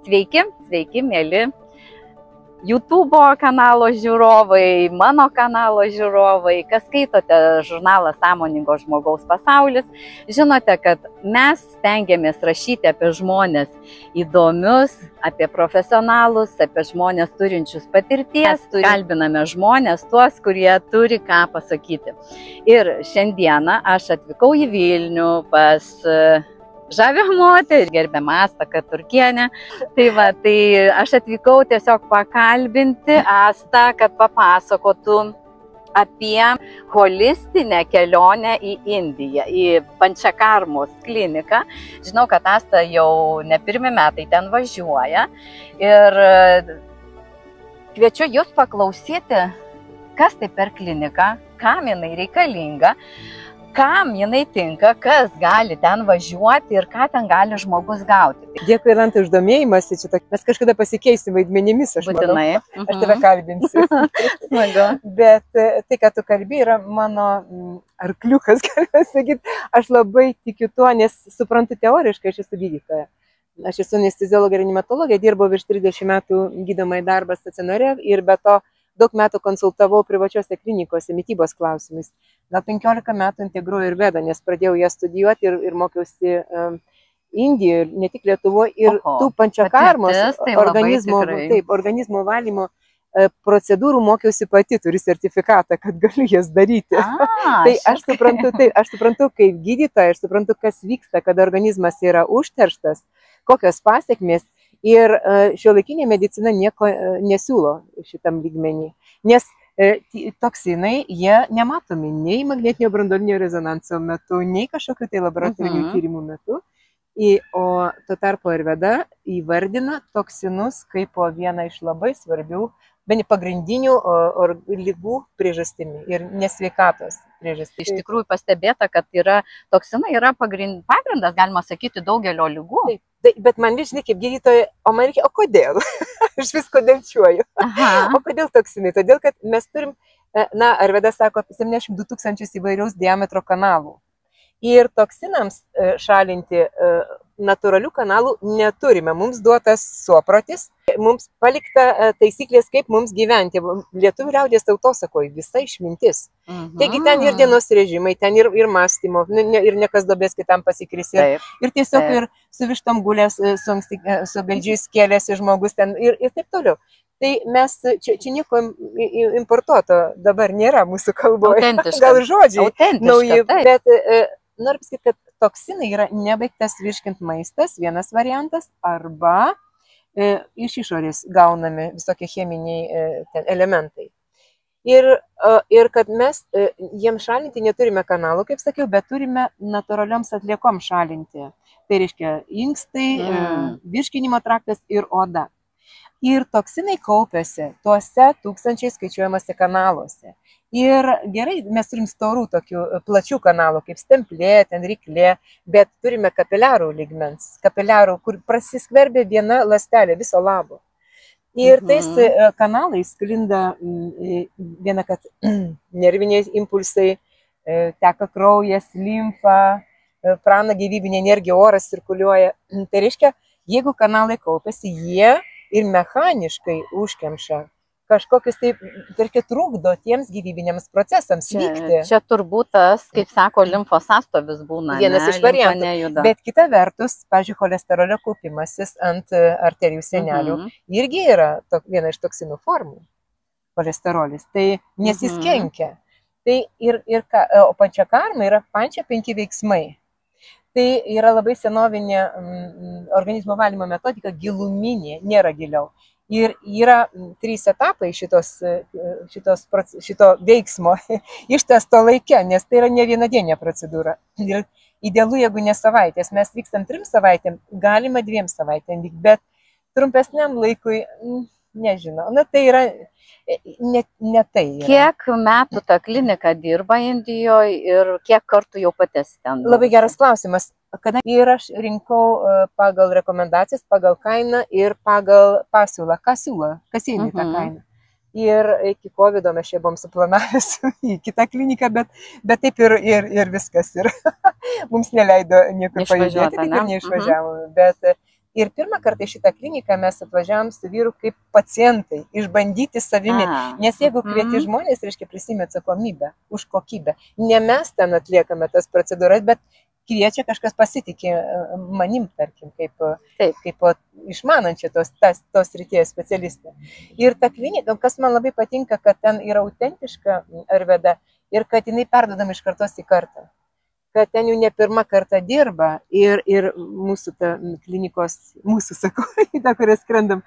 Sveiki, sveiki, mėly YouTube kanalo žiūrovai, mano kanalo žiūrovai, kas skaitote žurnalą Sąmoningo žmogaus pasaulis, žinote, kad mes stengiamės rašyti apie žmonės įdomius, apie profesionalus, apie žmonės turinčius patirties, kalbiname žmonės, tuos, kurie turi ką pasakyti. Ir šiandieną aš atvykau į Vilnių pas žavę moterį, gerbiamą Astą Katurkienę. Tai aš atvykau tiesiog pakalbinti Astą, kad papasakotų apie holistinę kelionę į Indiją, į Pančakarmos kliniką. Žinau, kad Asta jau ne pirmi metai ten važiuoja ir kviečiu jūs paklausyti, kas tai per kliniką, kam jinai reikalinga, kam jinai tinka, kas gali ten važiuoti ir ką ten gali žmogus gauti. Dėkui, Jolanta, už domėjimąsi. Mes kažkada pasikeisim vaidmenimis, aš manau. Aš tave kalbinsiu. Smagu. Bet tai, ką tu kalbi, yra mano arkliukas, galima sakyti. Aš labai tikiu tuo, nes suprantu teoriškai, aš esu gydytoja. Aš esu anesteziologė ir reanimatologė, dirbau virš 30 metų gydomąjį darbą stacionare ir be to daug metų konsultavau privačiose klinikose mitybos klausimais. Gal 15 metų integruoju ir vedą, nes pradėjau ją studijuoti ir mokiausi Indijoje, ne tik Lietuvoje, ir tų Pančakarmos organizmo valymo procedūrų mokiausi pati, turiu sertifikatą, kad galiu jas daryti. Tai aš suprantu kaip gydytoja, aš suprantu, kas vyksta, kad organizmas yra užterštas, kokios pasekmės. Ir šiuolaikinė medicina nieko nesiūlo šitam lygmenį, nes toksinai, jie nematomi nei magnetinio branduolinio rezonanso metu, nei kažkokiu tai laboratorinių tyrimų metu. O tuo tarpu Ayurveda įvardina toksinus kaip vieną iš labai svarbių, bene pagrindinių ligų priežastimi ir nesveikatos priežastimi. Iš tikrųjų pastebėta, kad toksinai yra pagrindas, galima sakyti, daugelio ligų. Taip, bet man vis, žinai, kaip gydytoja, o man reikia, o kodėl? Aš vis kodėl čiuoju. O kodėl toksinai? Todėl, kad mes turim, Ayurveda sako, apie 72 000 įvairiaus diametro kanalų. Ir toksinams šalinti natūralių kanalų neturime. Mums duotas suoprotis, mums palikta taisyklės, kaip mums gyventi. Lietuvių liaudies tautosakoj visa išmintis. Taigi ten ir dienos režimai, ten ir mąstymo, ir nekas duobės kitam pasikris. Ir tiesiog ir su vištom gulės, su beldžiais kėlėsi žmogus ten ir taip toliau. Tai mes, čia nieko importuoto dabar nėra mūsų kalboje. Gal žodžiai nauji, bet noriu pasakyti, kad toksinai yra nebaigtas virškint maistas, vienas variantas, arba iš išorės gaunami visokie cheminiai elementai. Ir kad mes jiems šalinti neturime kanalų, kaip sakiau, bet turime natūralioms atliekoms šalinti. Tai reiškia inkstai, virškinimo traktas ir oda. Ir toksinai kaupiasi tuose tūkstančiai skaičiuojamose kanaluose. Ir gerai, mes turim storų tokių plačių kanalų, kaip stemplė, ten ryklė, bet turime kapiliarų lygmens, kapiliarų, kur prasiskverbia viena ląstelė viso labo. Ir tais kanalais sklinda viena, kad nerviniai impulsai, teka kraujas, limfa, prana, gyvybinė energija, oras cirkuliuoja. Tai reiškia, jeigu kanalai kaupiasi, jie ir mechaniškai užkemša kažkokius tai trukdo tiems gyvybiniams procesams vykti. Čia turbūt tas, kaip sako, limfosastovis būna. Vienas iš variantų. Bet kita vertus, pavyzdžiui, cholesterolio kaupimasis ant arterijų sienelių irgi yra viena iš toksinų formų. Cholesterolis. Tai nes jis kenkia. O Pančakarma yra pančia 5 veiksmai. Tai yra labai senovinė organizmo valymo metodika, giluminė, nėra giliau. Ir yra 3 etapai šito veiksmo ištesto laike, nes tai yra ne vienadienė procedūra. Ir idealu, jeigu ne savaitės, mes vykstam 3 savaitėm, galima 2 savaitėm vykti, bet trumpesniam laikui, nežinau, tai yra ne tai. Kiek metų ta klinika dirba Indijoje ir kiek kartų jau patys ten? Labai geras klausimas. Ir aš rinkau pagal rekomendacijas, pagal kainą ir pagal pasiūlą. Kas įeina tą kainą. Ir iki COVID mes čia buvom suplanavęs į kitą kliniką, bet taip ir viskas. Ir mums neleido niekur pajudėti, taip ir neišvažiavome. Bet Ir pirmą kartą į šitą kliniką mes atvažiavom su vyru kaip pacientai, išbandyti savimi. Nes jeigu kvieti žmonės, reiškia prisimė atsakomybę už kokybę. Ne mes ten atliekame tas procedūras, bet kviečia kažkas pasitikė manim, tarkim, kaip išmanančia tos ryties specialistė. Ir ta klinika, kas man labai patinka, kad ten yra autentiška Arveda ir kad jinai perdodama iš kartos į kartą. Kad ten jau ne pirmą kartą dirba ir mūsų ta klinikos, sakau, į tą, kurią skrendam,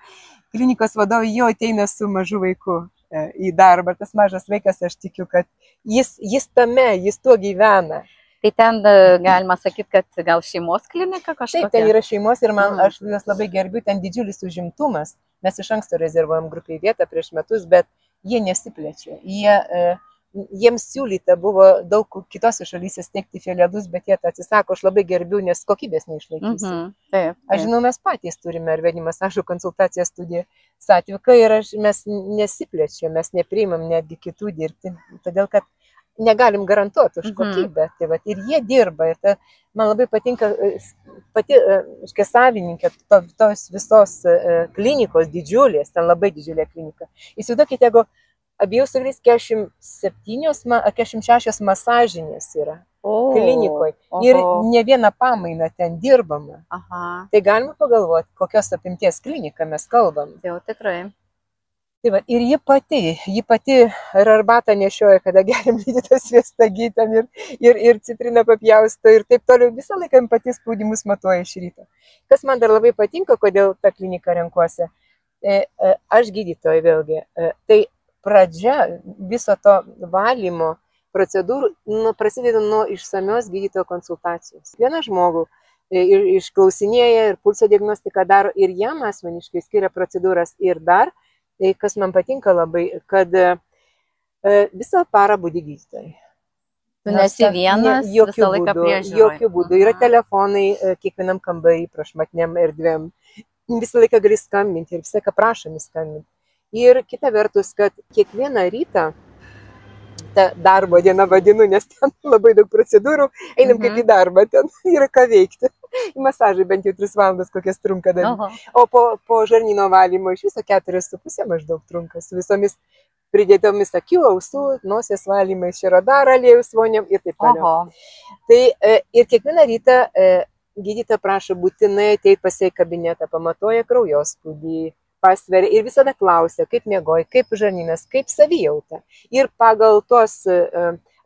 klinikos vadovai jau ateina su mažu vaiku į darbą. Ir tas mažas vaikas, aš tikiu, kad jis tame, jis tuo gyvena. Tai ten galima sakyti, kad gal šeimos klinika kažkokia? Taip, ten yra šeimos ir aš juos labai gerbiu, ten didžiulis užimtumas. Mes iš anksto rezervuojam grupiai vietą prieš metus, bet jie nesiplečia. Jiems siūlyta buvo daug kitose šalyse steigti filialus, bet jie atsisako, aš labai gerbiu, nes kokybės neišlaikysiu. Taip. Aš žinau, mes patys turime Arvedį masažo konsultaciją studiją Satviką ir mes nesiplečiam, mes nepriimam netgi kitų dirbti, todėl kad negalim garantuoti už kokybę. Tai va, ir jie dirba. Ir man labai patinka pati savininkė tos visos klinikos didžiulės, ten labai didžiulė klinika. Įsivaizduokite, jeigu abiejų sugriais 46 masažinės yra klinikoje ir ne vieną pamainą ten dirbama. Tai galima pagalvoti, kokios apimties kliniką mes kalbam. Jau tikrai. Tai va, ir ji pati ir arbatą nešioja, kada geriam lydytą sviestą ten ir citriną papjausto ir taip toliau. Visą laiką pati spaudimus matuoja iš ryto. Kas man dar labai patinka, kodėl tą kliniką renkuosi, aš gydytoja vėlgi, tai pradžia viso to valymo procedūrų prasideda nuo išsamios gydytojo konsultacijos. Vieną žmogų išklausinėja ir pulso diagnostiką daro ir jam asmeniškai skiria procedūras ir dar, kas man patinka labai, kad visą parą budi gydytojai. Tu nesi vienas, visą laiką priežiūroje. Jokių būdų. Yra telefonai kiekvienam kambarį, prašmatniam erdvėm. Visą laiką gali skambinti ir visą laiką prašomi skambinti. Ir kita vertus, kad kiekvieną rytą, tą darbo dieną vadinu, nes ten labai daug procedūrų, einam kaip į darbą, ten yra ką veikti. Į masažai bent jau 3 valandas kokias trunka dar. O po žarnyno valymo iš viso 4,5 maždaug trunka, su visomis pridėtomis akių, ausų, nosies valymais, šerodara, aliejus voniam ir taip toliau. Tai ir kiekvieną rytą gydytoja prašo būtinai ateiti pas į kabinetą, pamatuoja kraujospūdį, pasveria ir visada klausia, kaip miegoji, kaip žarnynas, kaip savijauta. Ir pagal tuos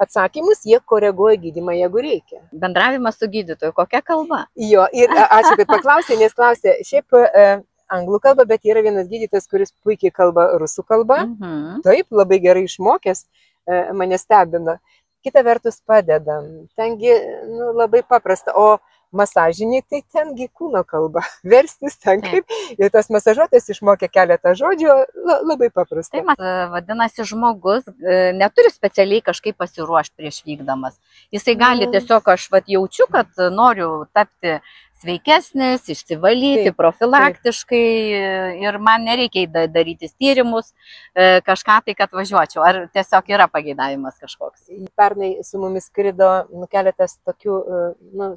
atsakymus jie koreguoja gydymą, jeigu reikia. Bendravimas su gydytoju, kokia kalba? Jo, ir ačiū, kad paklausė, nes klausė šiaip anglų kalbą, bet yra vienas gydytojas, kuris puikiai kalba rusų kalbą. Taip, labai gerai išmokęs, mane stebina. Kita vertus padedam. Tengi labai paprasta. O masažiniai, tai tengi kūno kalba. Verstis ten kaip. Ir tas masažuotojas išmokė keletą žodžių, labai paprasta. Tai vadinasi, žmogus neturi specialiai kažkaip pasiruošti prieš vykdamas. Jisai gali tiesiog, aš jaučiu, kad noriu tapti sveikesnis, išsivalyti profilaktiškai ir man nereikia daryti tyrimus, kažką tai, kad važiuočiau. Ar tiesiog yra pageidavimas kažkoks? Pernai su mumis skrido keletas tokių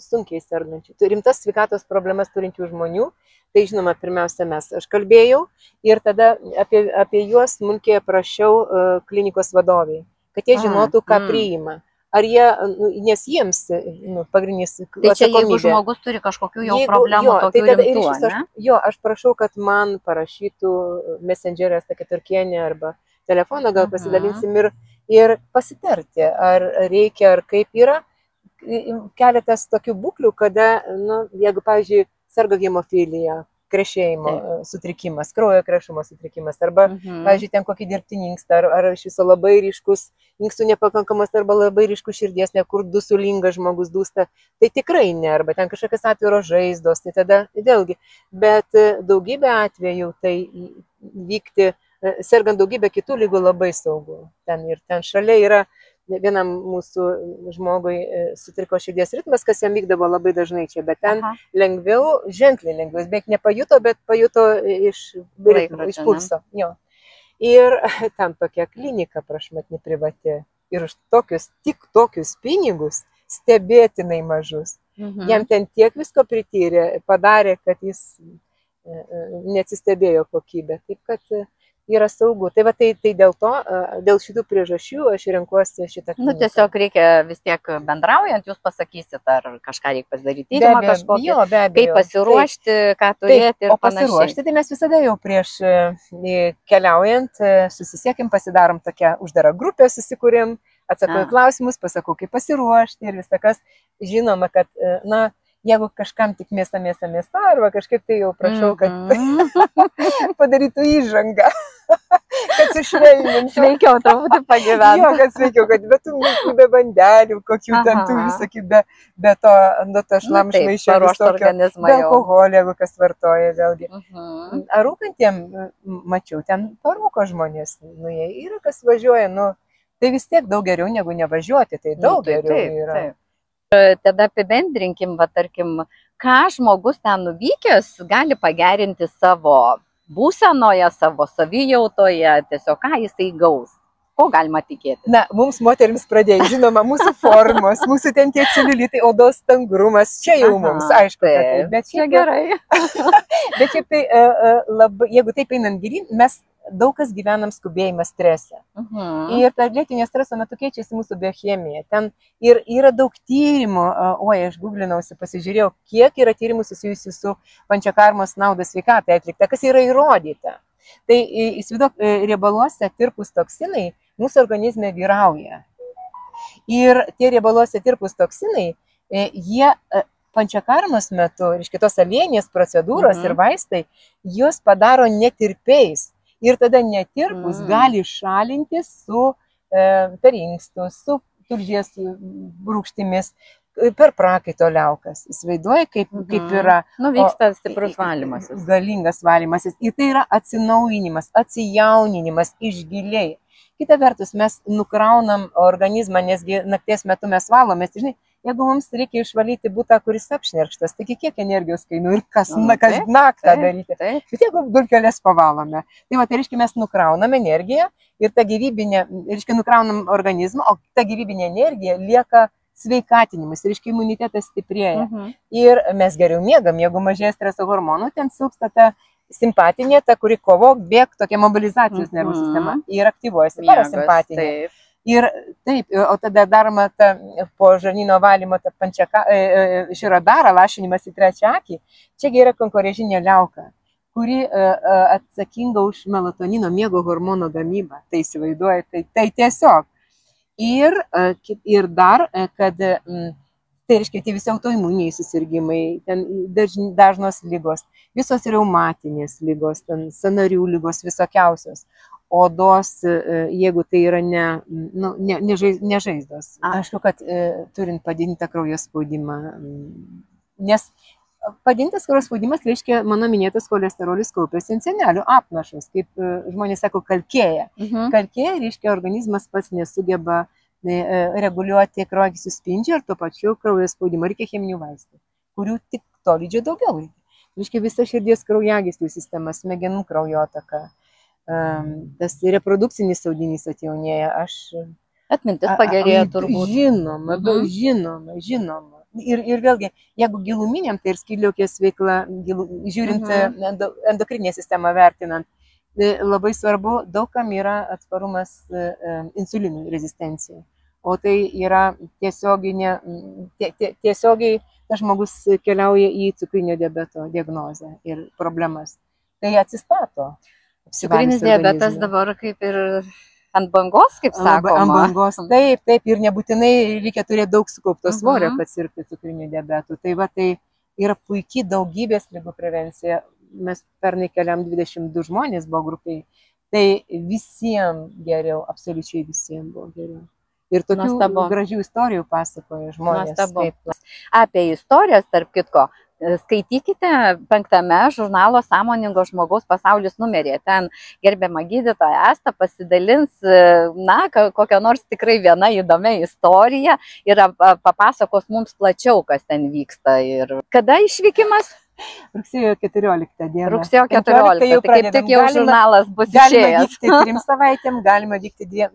sunkiai sergančių, rimtas sveikatos problemas turinčių žmonių. Tai žinoma, pirmiausia mes. Aš kalbėjau ir tada apie juos smulkiai aprašiau klinikos vadoviai, kad jie žinotų, ką priima. Ar jie, nes jiems pagrindinis atsakomybė. Tai čia jeigu žmogus turi kažkokių jau problemų, tokių rimtų, ne? Jo, aš prašau, kad man parašytų messenger'e Keturkienė arba telefoną, gal pasidalinsim ir pasitarti, ar reikia, ar kaip yra. Keletas tokių būklių, kada, jeigu, pavyzdžiui, serga hemofilija, krešėjimo sutrikimas, kraujo krešumo sutrikimas, arba, pavyzdžiui, ten kokį dirbtinį inkstą, ar iš viso labai ryškus inkstų nepakankamas, arba labai ryškus širdies, kur dusulingas žmogus dūsta, tai tikrai ne, arba ten kažkokios atviros žaizdos, tai tada vėlgi, bet daugybė atvejų tai vykti, sergant daugybę kitų lygų labai saugu. Ir ten šalia yra vienam mūsų žmogui sutriko širdies ritmas, kas jam vykdavo labai dažnai čia, bet ten lengviau, ženkliai lengviau, jis beveik nepajuto, bet pajuto iš pulso. Ir ten tokia klinika prašmatni privati. Ir už tik tokius pinigus, stebėtinai mažus, Jam ten tiek visko prityrė, padarė, kad jis neatsistebėjo kokybę. Taip, kad yra saugu. Tai va, tai dėl to, dėl šitų priežasčių aš renkuosi šitą kliniką. Nu, tiesiog reikia vis tiek bendraujant, jūs pasakysit, ar kažką reikia pasidaryti, tyrimą kažkokį, kaip pasiruošti, ką turėti ir panašiai. O pasiruošti, tai mes visada jau prieš keliaujant susisiekėm, pasidarom tokią uždarą grupę, susikūrėm, atsakau į klausimus, pasakau, kaip pasiruošti ir visakas. Žinoma, kad, na, jeigu kažkam tik mėsa, arba kažkaip tai jau prašau, kad padarytų įžangą, kad sušvelnintų. Sveikiau, truputį pagyventi. Jo, kad sveikiau, kad be bandelių, kokių ten tų visokių, be to šlamšmaišio, be alkoholio, jeigu kas vartoja vėlgi. Ar rūkantiem, mačiau, ten parūko žmonės, nu, jie yra, kas važiuoja, nu, tai vis tiek daug geriau negu nevažiuoti, tai daug geriau yra. Tada apibendrinkim, va, tarkim, ką žmogus ten nuvykęs gali pagerinti savo būsenoje, savo savijautoje, tiesiog ką jisai gaus, ko galima tikėti. Na, mums moterims pradėjo, žinoma, mūsų formos, mūsų ten tie celiulitai, odos stangrumas, čia jau mums, aišku, bet čia gerai. Bet šiaip tai, jeigu taip einant gilyn, mes daug kas gyvenam skubėjimą stresę. Ir ta lėtinio streso metu keičiasi mūsų biochemija. Ten ir yra daug tyrimų, aš googlinausi, pasižiūrėjau, kiek yra tyrimų susijusių su pančakarmos nauda sveikatai atlikta, kas yra įrodyta. Tai įsivaizduok, riebaluose tirpūs toksinai mūsų organizme vyrauja. Ir tie riebaluose tirpūs toksinai, jie pančakarmos metu, reiškia tos aliejinės procedūros ir vaistai, juos padaro netirpiais. Ir tada netirpus gali šalintis su per inkstus, su tulžies rūgštimis, per prakaito liaukas. Įsivaizduoji, kaip yra. Nu, vyksta stiprus valymasis. Galingas valymasis. Ir tai yra atsinaujinimas, atsijauninimas iš giliai. Kita vertus, mes nukraunam organizmą, nesgi nakties metu mes valomės. Žinai, jeigu mums reikia išvalyti butą, kuris apšnerkštas, taigi kiek energijos kainuoja ir kas naktą daryti. Bet jeigu dulkeles pavalome, tai va, tai reiškia, mes nukraunam energiją ir ta gyvybinė, reiškia, nukraunam organizmą, o ta gyvybinė energija lieka sveikatinimas, reiškia, imunitetas stiprėja. Ir mes geriau miegam, jeigu mažėja streso hormonų, ten silpsta ta simpatinė, ta, kuri kovok, bėg, tokia mobilizacijos nervų sistema ir aktyvuojasi parasimpatinė. Ir taip, o tada daroma po žarnyno valymo širodarą, lašinimas į trečią akį. Čiagi yra konkorežinė liauka, kuri atsakinga už melatonino miego hormono gamybą. Tai įsivaizduoja, tai tiesiog. Ir dar, kad tai reiškia, tie visi autoimuniniai susirgymai, ten dažnos lygos, visos reumatinės lygos, ten sąnarių lygos visokiausios. Odos, jeigu tai yra ne žaizdos. Aišku, kad turint padidintą kraujo spaudimą, nes padidintas kraujo spaudimas reiškia, mano minėtas cholesterolis kaupiasi ant sienelių apnašos, kaip žmonės sako, kalkėja. Kalkėja reiškia, organizmas pats nesugeba reguliuoti kraujagyslių spindžio ir tuo pačiu kraujo spaudimą. Reikia cheminių vaistų, kurių tik tolydžio daugiau reikia. Reiškia, visa širdies kraujagyslių sistema, smegenų kraujotaka. Tas reprodukcinis audinys atjaunėja, atmintis pagerėja turbūt. Žinoma. Ir vėlgi, jeigu giluminiam, tai ir skydliaukės veikla, žiūrint endokrininę sistemą vertinant, labai svarbu, daugam yra atsparumas insulinui rezistencijai. O tai yra tiesiogiai tas žmogus keliauja į cukrinio diabeto diagnozę ir problemas. Tai atsistato. Cukrinis diabetas dabar kaip ir ant bangos, kaip sakoma. Ant bangos, taip, ir nebūtinai reikia turėti daug sukaupto svorio, kad sirgti cukriniu diabetu. Tai va, tai yra puikiai daugybės ligų prevencija. Mes pernai keliam 22 žmonės buvo grupiai. Tai visiems geriau, absoliučiai visiems buvo geriau. Ir tokių gražių istorijų pasakoja žmonės. Apie istorijas, tarp kitko, skaitykite 5-ame žurnalo Sąmoningo žmogaus pasaulis numeryje. Ten gerbiama gydytoja Asta pasidalins, kokią nors tikrai viena įdomia istorija ir papasakos mums plačiau, kas ten vyksta. Ir kada išvykimas? Rugsėjo 14 dieną. Rugsėjo 14, tai kaip tik jau žurnalas bus išėjęs. Galima vykti 3 savaitėm, galima vykti 2.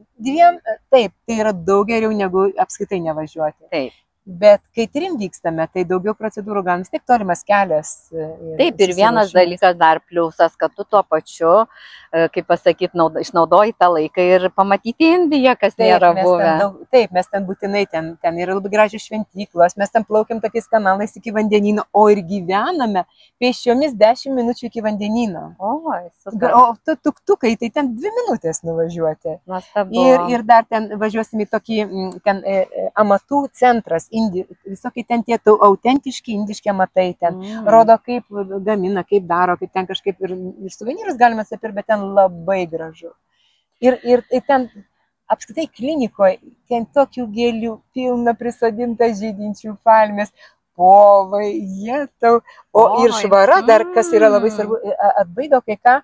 Taip, tai yra daug geriau negu apskritai nevažiuoti. Taip. Bet kai trim vykstame, tai daugiau procedūrų galim, vis tiek tolimas kelias. Taip, ir vienas dalykas dar pliusas, kad tu tuo pačiu, kaip pasakyti, išnaudoji tą laiką ir pamatyti Indiją, kas nėra buvę. Taip, mes ten būtinai, ten yra labai gražios šventyklos, mes ten plaukiam tokiais kanalais iki vandenyno, o ir gyvename pėsčiomis 10 minučių iki vandenyno. O tuktukai, tai ten 2 minutės nuvažiuoti. Nuostabu. Ir dar ten važiuosim į tokį amatų centras. Visokie ten tie autentiški indiški amatai, ten rodo, kaip gamina, kaip daro, kaip ten kažkaip ir suvenyrus galime sapirti, bet ten labai gražu. Ir ten apskritai klinikoje, ten tokių gėlių pilna prisodinta žydinčių palmės, povai, jetau, o ir švara dar, kas yra labai svarbu, atbaido kai ką,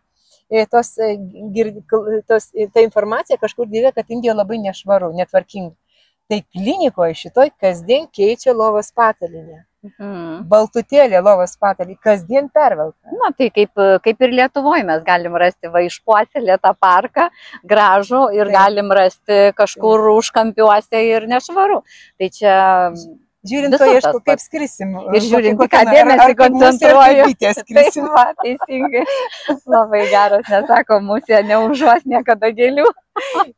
ta informacija kažkur dėlė, kad Indija labai nešvaru, netvarkinga. Tai klinikoje šitoj kasdien keičia lovos patalinę. Baltutėlė lovos patalį, kasdien pervelka. Na, tai kaip ir Lietuvoje mes galim rasti išpuoselėtą parką, gražų ir galim rasti kažkur užkampiuose ir nešvaru. Tai čia... Žiūrint to, aišku, kaip skrisim. Ir žiūrint, ką dėmesį koncentruoju. Skrisim. Teisingai. Labai geras, nesako, mūsų neužuos niekada gėlių.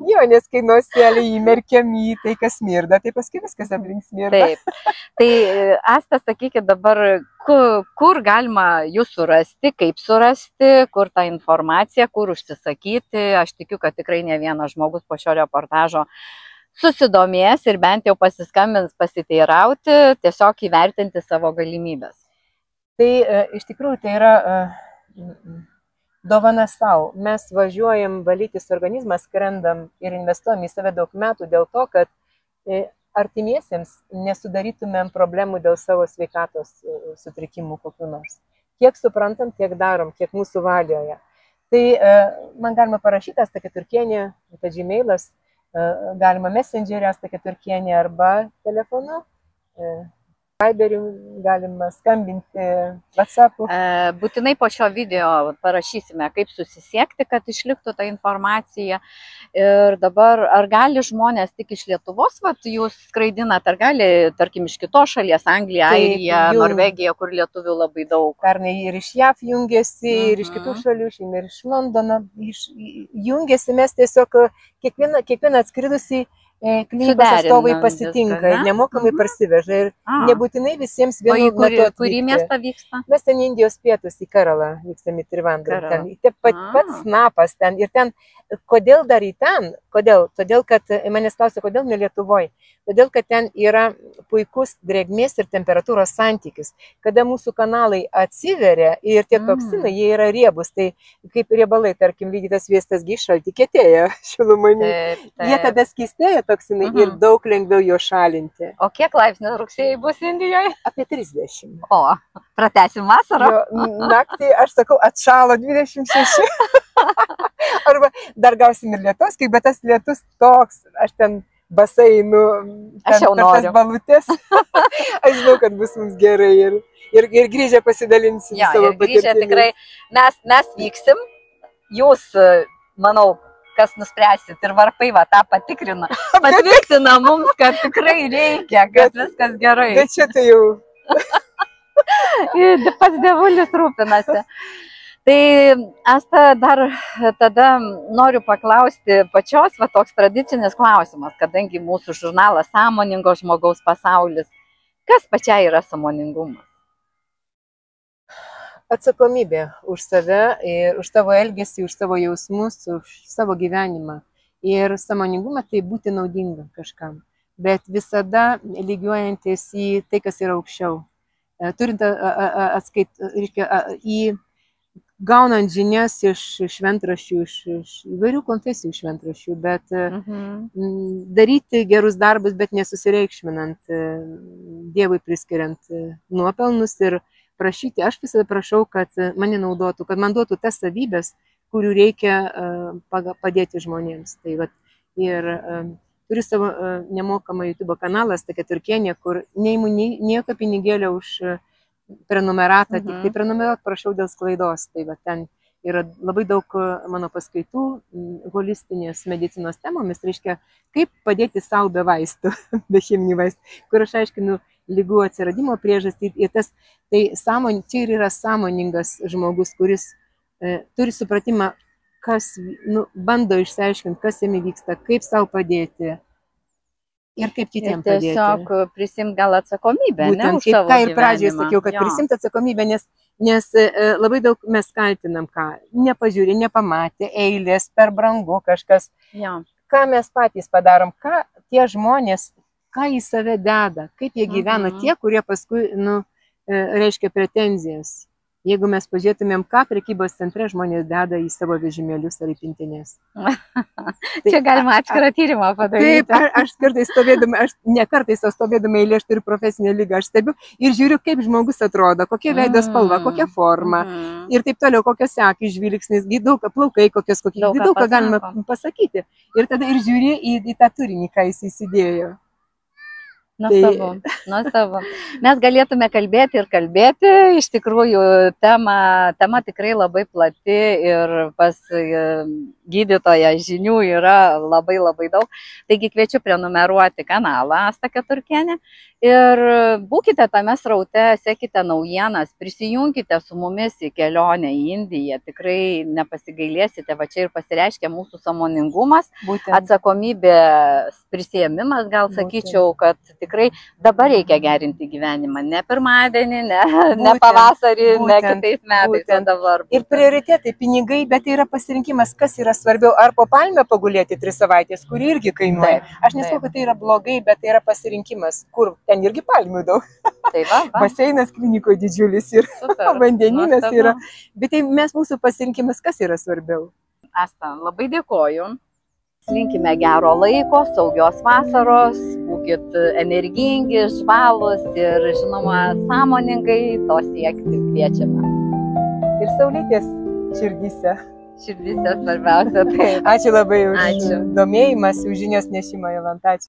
Jo, nes kai noselį įmerkiam į tai, kas smirda, tai paskui viskas aplink smirda. Taip. Tai, Asta, sakykit dabar, kur galima jūs surasti, kaip surasti, kur tą informaciją, kur užsisakyti. Aš tikiu, kad tikrai ne vienas žmogus po šio reportažo susidomės ir bent jau pasiskambins pasiteirauti, tiesiog įvertinti savo galimybės. Tai iš tikrųjų tai yra dovana savo. Mes važiuojam valytis organizmą, skrendam ir investuojam į save daug metų dėl to, kad artimiesiems nesudarytumėm problemų dėl savo sveikatos sutrikimų kokių nors. Kiek suprantam, tiek darom, kiek mūsų valioje. Tai man galima parašyti Asta Keturkienė, tai Gmailas, galima Messenger'e Asta Keturkienė arba telefonu, Viberiu, galima skambinti, WhatsApp'u. Būtinai po šio video parašysime, kaip susisiekti, kad išliktų ta informacija. Ir dabar, ar gali žmonės tik iš Lietuvos, jūs skraidinat, ar gali, tarkim, iš kitos šalies, Anglija, Airija, Norvegija, kur lietuvių labai daug? Pernai ir iš JAV jungiasi, ir iš kitų šalių, ir iš Londono jungiasi, mes tiesiog kiekvieną atskridusi klinikos atstovai pasitinka ir nemokamai parsiveža ir nebūtinai visiems vienu metu atvykti. Kurį miestą vyksta? Mes ten Indijos pietus į Keralą vykstam į Trivandrumą. Pats snapas ten. Ir ten, kodėl dar į ten? Kodėl? Todėl, kad manęs klausia, kodėl ne Lietuvoje? Todėl, kad ten yra puikus drėgmės ir temperatūros santykis. Kada mūsų kanalai atsiveria ir tie toksinai, jie yra riebus, tai kaip riebalai, tarkim, lygitas sviestas šaltį kietėja šilumanį. Jie tada skystėja toksinai ir daug lengviau jo šalinti. O kiek laipsnių rugsėjai bus Indijoje? Apie 30. O, pratęsim vasarą? Naktį, aš sakau, atšalo 26. Arba dar gausim ir lietus, bet tas lietus toks, aš ten baseinu, aš jau noriu tas balutės. Aš žinau, kad bus mums gerai ir grįžę pasidalinsim savo patirtimi. Grįžę tikrai, mes vyksim, jūs, manau, kas nuspręsit ir varpai tą patikrina, patvirtina mums, kad tikrai reikia, kad viskas gerai. Bet čia tai jau. Pats dievulis rūpinasi. Tai Asta, dar tada noriu paklausti pačios, toks tradicinis klausimas, kadangi mūsų žurnalas Sąmoningo žmogaus pasaulis. Kas pačiai yra sąmoningumas? Atsakomybė už save ir už savo elgesį, už savo jausmus, už savo gyvenimą. Ir sąmoningumą tai būti naudinga kažkam, bet visada lygiuojantis į tai, kas yra aukščiau. Turint gaunant žinias iš šventraščių, iš įvairių konfesijų šventraščių, bet daryti gerus darbus, bet nesusireikšminant, Dievui priskiriant nuopelnus ir prašyti, aš visada prašau, kad mane naudotų, kad man duotų tas savybės, kurių reikia padėti žmonėms. Tai vat, ir turiu savo nemokamą YouTube kanalą Asta Keturkienė, kur neimu nieko pinigėlio už prenumeratą, tik tai prenumeruot prašau dėl sklaidos. Tai va, ten yra labai daug mano paskaitų holistinės medicinos temomis, reiškia, kaip padėti savo be vaistų, be cheminių vaistų, kur aš aiškinu lygų atsiradimo priežastį. Ir tas, tai čia ir yra sąmoningas žmogus, kuris turi supratimą, kas, bando išsiaiškinti, kas jame vyksta, kaip savo padėti. Ir kaip kitiems padėti. Tiesiog prisimti gal atsakomybę. Būtent, ką ir pradžioje sakiau, kad prisimti atsakomybę, nes labai daug mes kaltinam, ką nepažiūrė, nepamatė, eilės, per brangu kažkas. Ja. Ką mes patys padarom, ką tie žmonės, ką į save deda, kaip jie gyvena, tie, kurie paskui, reiškia pretenzijas. Jeigu mes pažiūrėtumėm, ką prekybos centre žmonės deda į savo vežimėlius ar į pintinės. Čia galima atskirą tyrimą padaryti. Taip, aš kartais stovėdama, o stovėdama eilė, aš turiu profesinę lygą, aš stebiu ir žiūriu, kaip žmogus atrodo, kokia veido spalva, kokia forma ir taip toliau, kokios akys žvilgsnis, daug plaukai, kokios daug ką galima pasakyti. Ir tada ir žiūri į tą turinį, ką jis įsidėjo. Nuostabu. Mes galėtume kalbėti ir kalbėti, iš tikrųjų tema tikrai labai plati ir pas gydytoją žinių yra labai daug. Taigi kviečiu prenumeruoti kanalą Asta Keturkienė ir būkite tame sraute, sekite naujienas, prisijunkite su mumis į kelionę į Indiją, tikrai nepasigailėsite, va čia ir pasireiškia mūsų sąmoningumas, atsakomybės prisiėmimas, gal sakyčiau, kad tikrai dabar reikia gerinti gyvenimą, ne pirmadienį, ne pavasarį, ne kitais metais, o dabar. Ir prioritetai, pinigai, bet tai yra pasirinkimas, kas yra svarbiau, ar po palmę pagulėti 3 savaitės, kuri irgi kainuoja. Aš nesakau, kad tai yra blogai, bet tai yra pasirinkimas, kur ten irgi palmių daug. Baseinas klinikoje didžiulis ir vandeninas yra. Bet tai mūsų pasirinkimas, kas yra svarbiau. Asta, labai dėkoju. Linkime gero laiko, saugios vasaros, būkit energingi, žvalūs ir, žinoma, sąmoningai to siekti kviečiame. Ir saulėtės širdyse. Širdyse svarbiausia. Ačiū labai už domėjimąsi, už žinios nešimą, Jolanta.